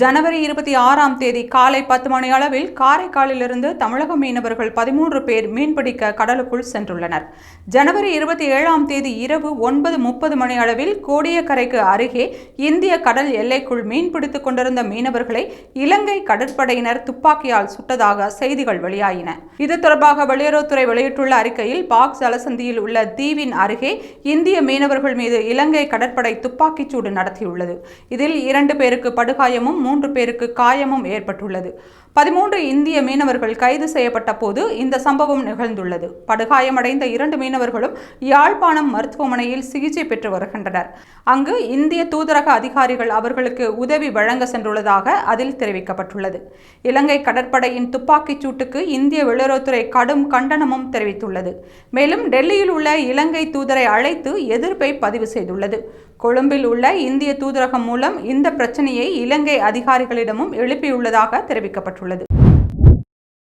ஜனவரி 26ஆம் தேதி காலை 10 மணி அளவில் காரைக்காலிலிருந்து தமிழக மீனவர்கள் 13 பேர் மீன்பிடிக்க கடலுக்குள் சென்றுள்ளனர். ஜனவரி 27ஆம் தேதி இரவு 9:30 மணி அளவில் கோடியக்கரைக்கு அருகே இந்திய கடல் எல்லைக்குள் மீன்பிடித்துக் கொண்டிருந்த மீனவர்களை இலங்கை கடற்படையினர் துப்பாக்கியால் சுட்டதாக செய்திகள் வெளியாயின. இது தொடர்பாக வெளியுறவுத்துறை வெளியிட்டுள்ள அறிக்கையில், பாக் ஜலசந்தியில் உள்ள தீவின் அருகே இந்திய மீனவர்கள் மீது இலங்கை கடற்படை துப்பாக்கிச்சூடு நடத்தியுள்ளது. இதில் 2 பேருக்கு படுகாயமும் 3 பேருக்கு காயமும் ஏற்பட்டுள்ளது. 13 இந்திய மீனவர்கள் கைது செய்யப்பட்ட போது இந்த சம்பவம் நிகழ்ந்துள்ளது. படுகாயமடைந்த 2 மீனவர்களும் யாழ்ப்பாணம் மருத்துவமனையில் சிகிச்சை பெற்று வருகின்றனர். அங்கு இந்திய தூதரக அதிகாரிகள் அவர்களுக்கு உதவி வழங்க சென்றுள்ளதாக அதில் தெரிவிக்கப்பட்டுள்ளது. இலங்கை கடற்படையின் துப்பாக்கிச் சூட்டுக்கு இந்திய வெளியுறவுத்துறை கடும் கண்டனமும் தெரிவித்துள்ளது. மேலும் டெல்லியில் உள்ள இலங்கை தூதரை அழைத்து எதிர்ப்பை பதிவு செய்துள்ளது. கொழும்பில் உள்ள இந்திய தூதரகம் மூலம் இந்த பிரச்சனையை இலங்கை அதிகாரிகளிடமும் எழுப்பியுள்ளதாக தெரிவிக்கப்பட்டுள்ளது.